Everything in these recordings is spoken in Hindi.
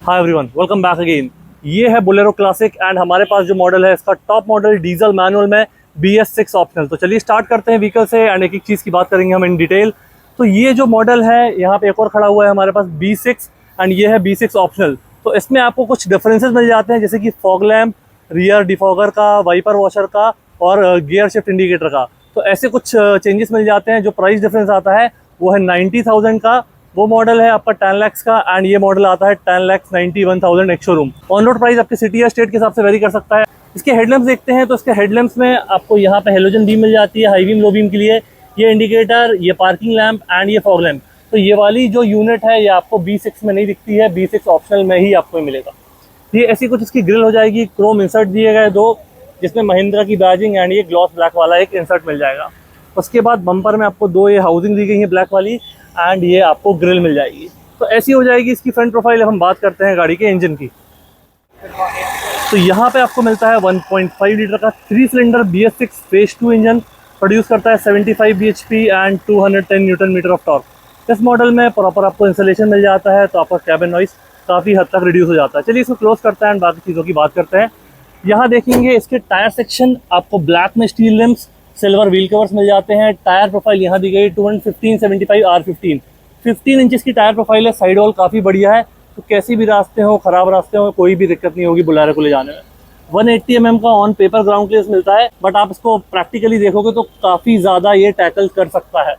Hi everyone, welcome back again. ये है बोलेरो क्लासिक एंड हमारे पास जो मॉडल है इसका टॉप मॉडल डीजल मैनुअल में BS6 ऑप्शनल। तो चलिए स्टार्ट करते हैं व्हीकल से एंड एक एक चीज़ की बात करेंगे हम इन डिटेल। तो ये जो मॉडल है, यहाँ पे एक और खड़ा हुआ है हमारे पास B6 एंड ये है B6 ऑप्शनल। तो इसमें आपको कुछ डिफरेंसेस मिल जाते हैं, जैसे कि फॉग लैम्प, रियर डिफॉगर का, वाइपर वॉशर का और गियर शिफ्ट इंडिकेटर का। तो ऐसे कुछ चेंजेस मिल जाते हैं। जो प्राइस डिफरेंस आता है वो है 90,000 का। वो मॉडल है आपका 10 लाख का एंड ये मॉडल आता है 10,91,000 ex showroom. On road price आपके सिटी या स्टेट के हिसाब से वेरी कर सकता है। इसके हेडलैम्प्स देखते हैं तो इसके हेडलैम्प्स में आपको यहाँ पे हेलोजन बीम मिल जाती है, हाई बीम लो बीम के लिए, ये इंडिकेटर, ये पार्किंग लैम्प एंड ये फॉग लैम्प। तो ये वाली जो यूनिट है ये आपको B6 में नहीं दिखती है, B6 ऑप्शनल में ही आपको मिलेगा। ये ऐसी कुछ इसकी ग्रिल हो जाएगी, क्रोम इंसर्ट दिए गए दो, जिसमें महिंद्रा की बैजिंग एंड ये ग्लॉस ब्लैक वाला एक इंसर्ट मिल जाएगा। उसके बाद बम्पर में आपको दो ये हाउसिंग दी गई है ब्लैक वाली एंड ये आपको ग्रिल मिल जाएगी। तो ऐसी हो जाएगी इसकी फ्रंट प्रोफाइल। अब हम बात करते हैं गाड़ी के इंजन की। तो यहाँ पे आपको मिलता है 1.5 लीटर का 3 cylinder BS6 phase 2 engine. Produce करता है 75 bhp and 210 newton metre of torque. इस मॉडल में प्रॉपर आपको इंसुलेशन मिल जाता है, तो आपका कैबिन नॉइस काफ़ी हद तक रिड्यूस हो जाता है। चलिए इसको क्लोज करते हैं एंड बाकी चीज़ों की बात करते हैं। यहाँ देखेंगे इसके टायर सेक्शन आपको ब्लैक में steel rims, silver wheel covers मिल जाते हैं। टायर प्रोफाइल यहाँ दी गई 215/75 R15, 15 इंचेस की टायर प्रोफाइल है। साइड वॉल काफ़ी बढ़िया है, तो कैसी भी रास्ते हो, ख़राब रास्ते हो, कोई भी दिक्कत नहीं होगी बोलेरो को ले जाने में। 180 mm का ऑन पेपर ग्राउंड क्लियरेंस मिलता है, बट आप इसको प्रैक्टिकली देखोगे तो काफ़ी ज़्यादा ये टैकल कर सकता है।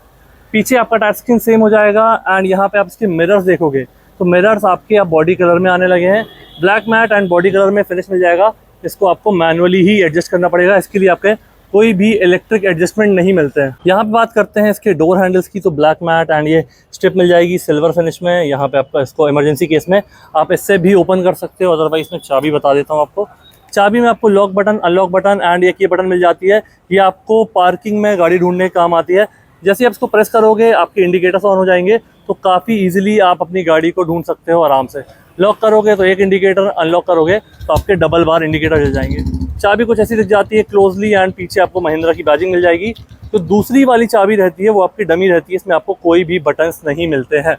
पीछे आपका टायर स्क्रीन सेम हो जाएगा एंड यहाँ पे आप इसके मिरर्स देखोगे तो मिरर्स आपके अब बॉडी कलर में आने लगे हैं। Black matte and body colour में फिनिश मिल जाएगा। इसको आपको मैनुअली ही एडजस्ट करना पड़ेगा, इसके लिए आपके कोई भी इलेक्ट्रिक एडजस्टमेंट नहीं मिलते हैं। यहाँ पे बात करते हैं इसके डोर हैंडल्स की, तो ब्लैक मैट एंड ये स्ट्रिप मिल जाएगी सिल्वर फिनिश में। यहाँ पे आपका इसको इमरजेंसी केस में आप इससे भी ओपन कर सकते हो, अदरवाइज मैं चाबी बता देता हूँ आपको। चाबी में आपको lock button, unlock button and एक ये बटन मिल जाती है। ये आपको पार्किंग में गाड़ी ढूंढने के काम आती है। जैसे आप इसको प्रेस करोगे आपके इंडिकेटर्स ऑन हो जाएंगे, तो काफ़ी ईजिली आप अपनी गाड़ी को ढूंढ सकते हो आराम से। लॉक करोगे तो एक इंडिकेटर, अनलॉक करोगे तो आपके डबल बार इंडिकेटर जल जाएंगे। चाबी कुछ ऐसी दिख जाती है क्लोजली एंड पीछे आपको महिंद्रा की बैजिंग मिल जाएगी। तो दूसरी वाली चाबी रहती है वो आपकी डमी रहती है, इसमें आपको कोई भी बटन्स नहीं मिलते हैं।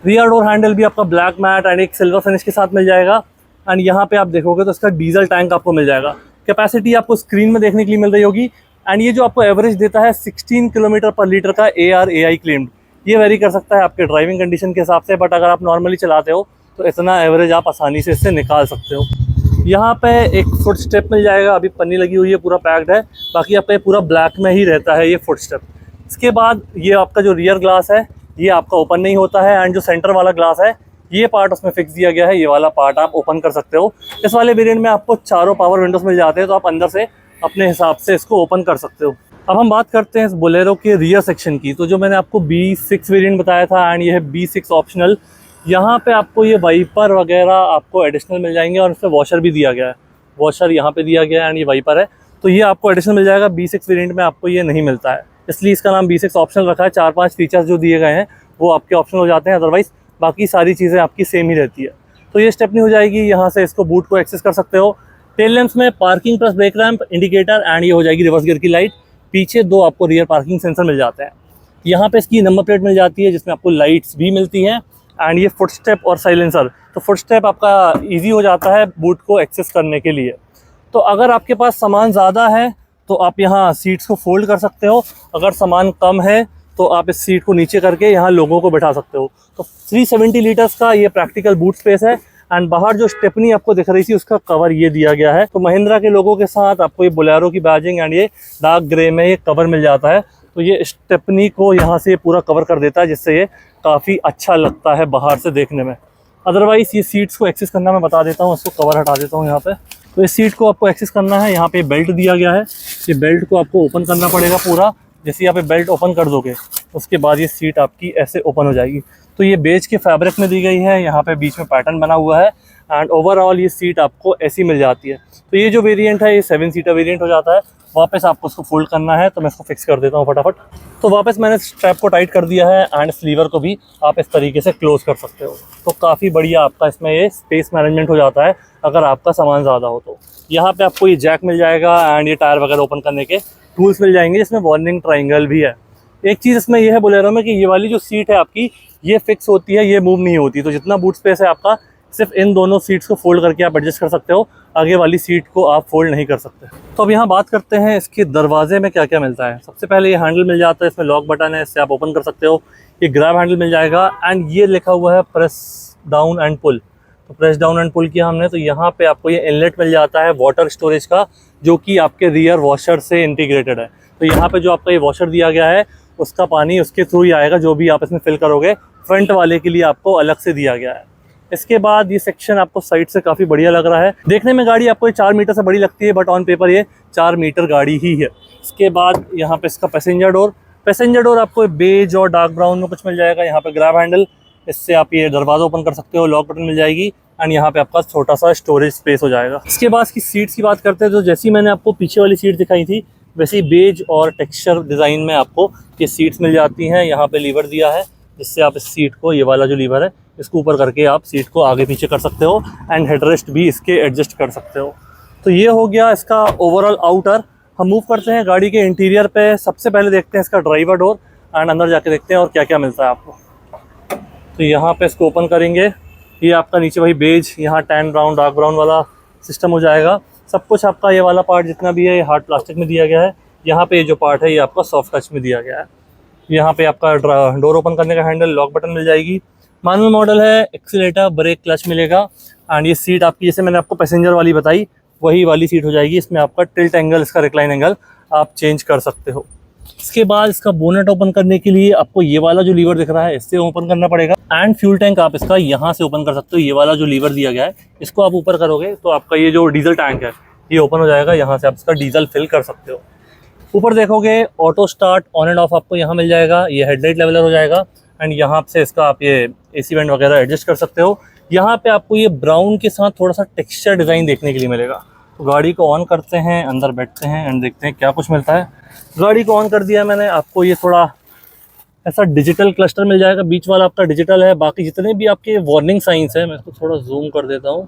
रियर डोर हैंडल भी आपका ब्लैक मैट एंड एक सिल्वर फिनिश के साथ मिल जाएगा। एंड यहाँ पे आप देखोगे तो इसका डीजल टैंक आपको मिल जाएगा। कैपेसिटी आपको स्क्रीन में देखने के लिए मिल रही होगी एंड ये जो आपको एवरेज देता है 16 किलोमीटर पर लीटर का ARAI क्लेम्ड। ये वेरी कर सकता है आपके ड्राइविंग कंडीशन के हिसाब से, बट अगर आप नॉर्मली चलाते हो तो इतना एवरेज आप आसानी से इससे निकाल सकते हो। यहाँ पे एक फुट स्टेप मिल जाएगा, अभी पन्नी लगी हुई है, पूरा पैक्ड है। बाकी आपका ये पूरा ब्लैक में ही रहता है ये फुट स्टेप। इसके बाद ये आपका जो रियर ग्लास है ये आपका ओपन नहीं होता है एंड जो सेंटर वाला ग्लास है ये पार्ट उसमें फिक्स दिया गया है, ये वाला पार्ट आप ओपन कर सकते हो। इस वाले वेरिएंट में आपको चारों पावर विंडोज मिल जाते हैं, तो आप अंदर से अपने हिसाब से इसको ओपन कर सकते हो। अब हम बात करते हैं इस बोलेरो के रियर सेक्शन की। तो जो मैंने आपको B6 वेरिएंट बताया था एंड ये है B6 ऑप्शनल। यहाँ पे आपको ये वाइपर वगैरह आपको एडिशनल मिल जाएंगे और इसमें वॉशर भी दिया गया है। वॉशर यहाँ पे दिया गया है एंड ये वाइपर है, तो ये आपको एडिशनल मिल जाएगा। B6 वेरिएंट में आपको ये नहीं मिलता है, इसलिए इसका नाम B6 ऑप्शनल रखा है। 4-5 फीचर्स जो दिए गए हैं वो आपके ऑप्शनल हो जाते हैं, अदरवाइज बाकी सारी चीज़ें आपकी सेम ही रहती है। तो ये स्टेपनी हो जाएगी, यहाँ से इसको बूट को एक्सेस कर सकते हो। टेल लैंप्स में parking plus brake ramp, indicator and ये हो जाएगी रिवर्स गियर की लाइट। पीछे दो आपको रियर पार्किंग सेंसर मिल जाते हैं। यहाँ पे इसकी नंबर प्लेट मिल जाती है जिसमें आपको लाइट्स भी मिलती हैं एंड ये फुट स्टेप और साइलेंसर। तो फुट स्टेप आपका ईजी हो जाता है बूट को एक्सेस करने के लिए। तो अगर आपके पास सामान ज़्यादा है तो आप यहाँ सीट्स को फोल्ड कर सकते हो, अगर सामान कम है तो आप इस सीट को नीचे करके यहाँ लोगों को बैठा सकते हो। तो 370 लीटर्स का ये प्रैक्टिकल बूट स्पेस है एंड बाहर जो स्टेपनी आपको दिख रही थी उसका कवर ये दिया गया है। तो महिंद्रा के लोगों के साथ आपको ये बोलेरो की बैजिंग एंड ये डार्क ग्रे में ये कवर मिल जाता है। तो ये स्टेपनी को यहाँ से पूरा कवर कर देता है, जिससे ये काफ़ी अच्छा लगता है बाहर से देखने में। अदरवाइज़ ये सीट्स को एक्सेस करना मैं बता देता हूँ, इसको कवर हटा देता हूँ यहाँ पे। तो इस सीट को आपको एक्सेस करना है, यहाँ पे बेल्ट दिया गया है। ये बेल्ट को आपको ओपन करना पड़ेगा पूरा। जैसे यहाँ पे बेल्ट ओपन कर दोगे उसके बाद ये सीट आपकी ऐसे ओपन हो जाएगी। तो ये बेज के फैब्रिक में दी गई है, यहाँ पे बीच में पैटर्न बना हुआ है एंड ओवरऑल ये सीट आपको ऐसी मिल जाती है। तो ये जो वेरिएंट है ये 7 सीटर वेरिएंट हो जाता है। वापस आपको उसको फोल्ड करना है, तो मैं इसको फिक्स कर देता हूँ फटाफट। तो वापस मैंने स्ट्रैप को टाइट कर दिया है एंड इस लीवर को भी आप इस तरीके से क्लोज कर सकते हो। तो काफ़ी बढ़िया आपका इसमें ये स्पेस मैनेजमेंट हो जाता है अगर आपका सामान ज़्यादा हो तो। यहाँ पे आपको ये जैक मिल जाएगा एंड ये टायर वगैरह ओपन करने के टूल्स मिल जाएंगे, जिसमें वार्निंग ट्रायंगल भी है। एक चीज़ इसमें यह है बोलेरो में कि ये वाली जो सीट है आपकी ये फिक्स होती है, ये मूव नहीं होती। तो जितना बूट स्पेस है आपका सिर्फ इन दोनों सीट्स को फोल्ड करके आप एडजस्ट कर सकते हो, आगे वाली सीट को आप फोल्ड नहीं कर सकते। तो अब यहाँ बात करते हैं इसके दरवाजे में क्या क्या मिलता है। सबसे पहले ये हैंडल मिल जाता है, इसमें लॉक बटन है, इससे आप ओपन कर सकते हो। ये ग्रैब हैंडल मिल जाएगा एंड ये लिखा हुआ है प्रेस डाउन एंड पुल। तो प्रेस डाउन एंड पुल किया हमने तो यहाँ पे आपको ये इनलेट मिल जाता है वाटर स्टोरेज का, जो कि आपके रियर वॉशर से इंटीग्रेटेड है। तो यहाँ पे जो आपका ये वॉशर दिया गया है उसका पानी उसके थ्रू ही आएगा, जो भी आप इसमें फिल करोगे। फ्रंट वाले के लिए आपको अलग से दिया गया है। इसके बाद ये सेक्शन आपको साइड से काफ़ी बढ़िया लग रहा है। देखने में गाड़ी आपको ये 4 मीटर से बड़ी लगती है, बट ऑन पेपर ये 4 मीटर गाड़ी ही है। इसके बाद यहाँ पे इसका पैसेंजर डोर आपको बेज और डार्क ब्राउन में कुछ मिल जाएगा। यहाँ पे ग्रैब हैंडल, इससे आप ये दरवाजा ओपन कर सकते हो। लॉक बटन मिल जाएगी एंड यहाँ पे आपका छोटा सा स्टोरेज स्पेस हो जाएगा। इसके बाद की सीट्स की बात करते हैं तो जैसी मैंने आपको पीछे वाली सीट दिखाई थी वैसे ही बेज और टेक्सचर डिज़ाइन में आपको ये सीट्स मिल जाती हैं। यहाँ पे लीवर दिया है जिससे आप इस सीट को, ये वाला जो लीवर है इसको ऊपर करके आप सीट को आगे पीछे कर सकते हो एंड हेडरेस्ट भी इसके एडजस्ट कर सकते हो। तो ये हो गया इसका ओवरऑल आउटर। हम मूव करते हैं गाड़ी के इंटीरियर पे। सबसे पहले देखते हैं इसका ड्राइवर डोर एंड अंदर जाके देखते हैं और क्या क्या मिलता है आपको। तो यहाँ पे इसको ओपन करेंगे, ये आपका नीचे वही बेज, यहाँ टैन ब्राउन डार्क ब्राउन वाला सिस्टम हो जाएगा। सब कुछ आपका ये वाला पार्ट जितना भी है ये हार्ड प्लास्टिक में दिया गया है। यहाँ पे जो पार्ट है ये आपका सॉफ्ट टच में दिया गया है। यहाँ पे आपका डोर ओपन करने का हैंडल, लॉक बटन मिल जाएगी। मैनुअल मॉडल है, एक्सीलेटर, ब्रेक, क्लच मिलेगा एंड ये सीट आपकी जैसे मैंने आपको पैसेंजर वाली बताई वही वाली सीट हो जाएगी। इसमें आपका टिल्ट एंगल, इसका रिक्लाइन एंगल आप चेंज कर सकते हो। इसके बाद इसका बोनेट ओपन करने के लिए आपको ये वाला जो लीवर दिख रहा है इससे ओपन करना पड़ेगा एंड फ्यूल टैंक आप इसका यहाँ से ओपन कर सकते हो। ये वाला जो लीवर दिया गया है इसको आप ऊपर करोगे तो आपका ये जो डीजल टैंक है ये ओपन हो जाएगा। यहाँ से आप इसका डीजल फिल कर सकते हो। ऊपर देखोगे auto start on end of आपको यहाँ मिल जाएगा। ये हेडलाइट लेवलर हो जाएगा एंड यहाँ से इसका आप ये एसी वेंट वगैरह एडजस्ट कर सकते हो। यहाँ पे आपको ये ब्राउन के साथ थोड़ा सा टेक्सचर डिज़ाइन देखने के लिए मिलेगा। तो गाड़ी को ऑन करते हैं, अंदर बैठते हैं एंड देखते हैं क्या कुछ मिलता है। गाड़ी को ऑन कर दिया मैंने। आपको ये थोड़ा ऐसा डिजिटल क्लस्टर मिल जाएगा, बीच वाला आपका डिजिटल है। बाकी जितने भी आपके वार्निंग साइंस है, मैं इसको थोड़ा जूम कर देता हूँ,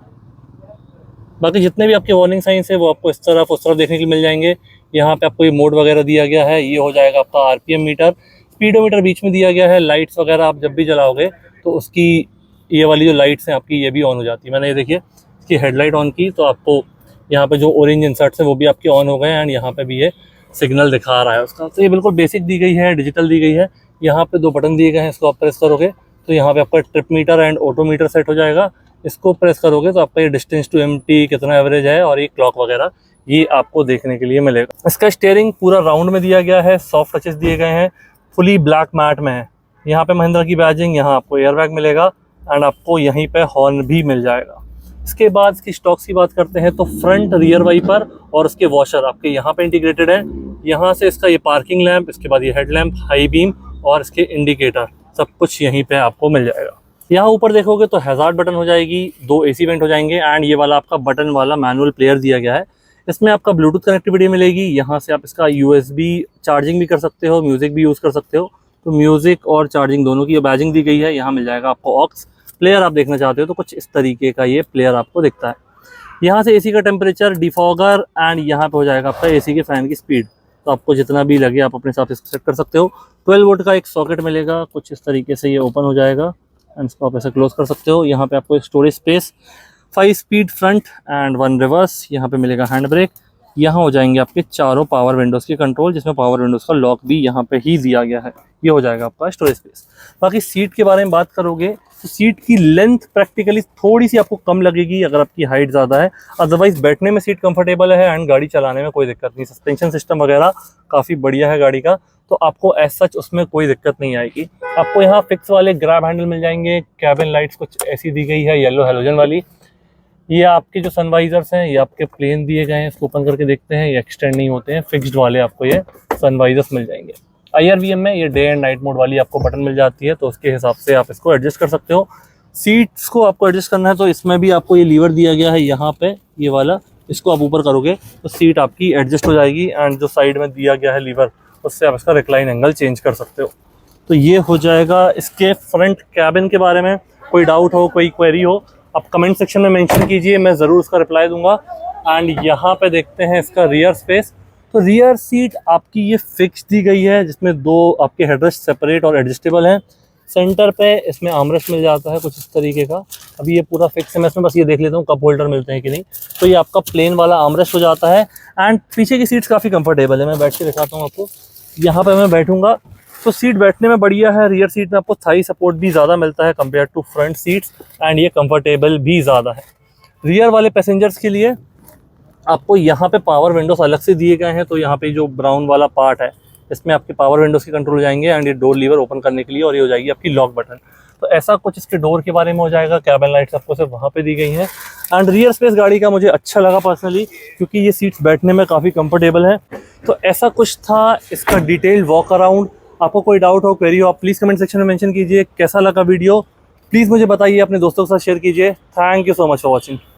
बाकी जितने भी आपके वार्निंग साइंस है वो आपको इस तरफ उस तरफ देखने के लिए मिल जाएंगे। यहाँ पे आपको ये मोड वगैरह दिया गया है, ये हो जाएगा आपका आरपीएम मीटर, स्पीडोमीटर बीच में दिया गया है। लाइट्स वगैरह आप जब भी जलाओगे तो उसकी ये वाली जो लाइट्स हैं आपकी ये भी ऑन हो जाती है। मैंने ये देखिए इसकी हेडलाइट ऑन की तो आपको यहाँ पे जो ऑरेंज इंसर्ट्स हैं वो भी आपके ऑन हो गए एंड यहाँ पे भी ये सिग्नल दिखा रहा है उसका। तो ये बिल्कुल बेसिक दी गई है, डिजिटल दी गई है। यहाँ पे 2 बटन दिए गए हैं, इसको आप प्रेस करोगे तो यहाँ पे आपका trip meter and auto meter set हो जाएगा। इसको प्रेस करोगे तो आपका ये डिस्टेंस टू एम्प्टी कितना एवरेज है और ये क्लॉक वगैरह ये आपको देखने के लिए मिलेगा। इसका स्टीयरिंग पूरा राउंड में दिया गया है, सॉफ्ट टचेस दिए गए हैं, फुली ब्लैक मैट में है। यहाँ पे महिंद्रा की बैजिंग, यहाँ आपको एयरबैग मिलेगा एंड आपको यहीं पे हॉर्न भी मिल जाएगा। इसके बाद इसकी स्टॉक्स की बात करते हैं तो फ्रंट रियर वाइपर और उसके वॉशर आपके यहाँ पे इंटीग्रेटेड है। यहाँ से इसका ये पार्किंग लैंप, इसके बाद ये हेडलैम्प, हाई बीम और इसके इंडिकेटर सब कुछ यहीं पे आपको मिल जाएगा। यहाँ ऊपर देखोगे तो हैजार्ड बटन हो जाएगी, 2 एसी वेंट हो जाएंगे एंड ये वाला आपका बटन वाला मैनुअल प्लेयर दिया गया है। इसमें आपका ब्लूटूथ कनेक्टिविटी मिलेगी। यहाँ से आप इसका USB चार्जिंग भी कर सकते हो, म्यूज़िक भी यूज़ कर सकते हो। तो म्यूज़िक और चार्जिंग दोनों की बैजिंग दी गई है। यहाँ मिल जाएगा आपको ऑक्स। प्लेयर आप देखना चाहते हो तो कुछ इस तरीके का ये प्लेयर आपको दिखता है। यहाँ से एसी का टेम्परेचर, डिफॉगर एंड यहाँ पे हो जाएगा आपका एसी के फ़ैन की स्पीड। तो आपको जितना भी लगे आप अपने हिसाब से इसको सेट कर सकते हो। 12 वोल्ट का एक सॉकेट मिलेगा, कुछ इस तरीके से ये ओपन हो जाएगा एंड इसको आप ऐसे क्लोज कर सकते हो। यहाँ पे आपको storage space, 5 speed front end 1 reverse. यहाँ पे मिलेगा हैंड ब्रेक। यहाँ हो जाएंगे आपके चारों पावर विंडोज़ के कंट्रोल, जिसमें पावर विंडोज़ का लॉक भी यहाँ पे ही दिया गया है। ये हो जाएगा आपका स्टोरेज स्पेस। बाकी सीट के बारे में बात करोगे तो सीट की लेंथ प्रैक्टिकली थोड़ी सी आपको कम लगेगी अगर आपकी हाइट ज़्यादा है, अदरवाइज बैठने में सीट कंफर्टेबल है एंड गाड़ी चलाने में कोई दिक्कत नहीं। सस्पेंशन सिस्टम वगैरह काफ़ी बढ़िया है गाड़ी का, तो आपको एज सच उसमें कोई दिक्कत नहीं आएगी। आपको यहाँ फिक्स वाले ग्रैब हैंडल मिल जाएंगे। कैबिन लाइट्स कुछ ऐसी दी गई है, येलो हेलोजन वाली। ये आपके जो सनवाइजर्स हैं ये आपके प्लेन दिए गए हैं, इसको ओपन करके देखते हैं, ये एक्सटेंड नहीं होते हैं, फिक्स्ड वाले आपको ये सनवाइजर्स मिल जाएंगे। IRVM में ये डे एंड नाइट मोड वाली आपको बटन मिल जाती है, तो उसके हिसाब से आप इसको एडजस्ट कर सकते हो। सीट्स को आपको एडजस्ट करना है तो इसमें भी आपको ये लीवर दिया गया है यहाँ पे, ये वाला, इसको आप ऊपर करोगे तो सीट आपकी एडजस्ट हो जाएगी एंड जो साइड में दिया गया है लीवर उससे आप इसका रिक्लाइन एंगल चेंज कर सकते हो। तो ये हो जाएगा इसके फ्रंट कैबिन के बारे में। कोई डाउट हो, कोई क्वेरी हो, आप कमेंट सेक्शन में मेंशन कीजिए, मैं ज़रूर उसका रिप्लाई दूंगा। एंड यहाँ पे देखते हैं इसका रियर स्पेस। तो रियर सीट आपकी ये फिक्स दी गई है, जिसमें 2 आपके हेडरेस्ट सेपरेट और एडजस्टेबल हैं। सेंटर पे इसमें आर्मरेस्ट मिल जाता है कुछ इस तरीके का। अभी ये पूरा फिक्स है, मैं इसमें बस ये देख लेता हूँ कप होल्डर मिलते हैं कि नहीं। तो ये आपका प्लेन वाला आर्मरेस्ट हो जाता है एंड पीछे की सीट्स काफ़ी कंफर्टेबल है। मैं बैठ के दिखाता हूँ आपको, यहाँ पे मैं बैठूंगा तो सीट बैठने में बढ़िया है। रियर सीट में आपको थाई सपोर्ट भी ज़्यादा मिलता है compare to front seats and ये कंफर्टेबल भी ज़्यादा है। रियर वाले पैसेंजर्स के लिए आपको यहाँ पे पावर विंडोज अलग से दिए गए हैं। तो यहाँ पे जो ब्राउन वाला पार्ट है इसमें आपके पावर विंडोज के कंट्रोल हो जाएंगे एंड ये डोर लीवर ओपन करने के लिए, और ये हो जाएगी आपकी लॉक बटन। तो ऐसा कुछ इसके डोर के बारे में हो जाएगा। कैबिन लाइट्स आपको सिर्फ वहाँ पे दी गई हैं एंड रियर स्पेस गाड़ी का मुझे अच्छा लगा पर्सनली, क्योंकि ये सीट्स बैठने में काफ़ी कंफर्टेबल है। तो ऐसा कुछ था इसका डिटेल्ड वॉक अराउंड। आपको कोई डाउट हो, क्वेरी हो, आप प्लीज़ कमेंट सेक्शन में मेंशन कीजिए। कैसा लगा वीडियो प्लीज़ मुझे बताइए, अपने दोस्तों के साथ शेयर कीजिए। Thank you so much for watching.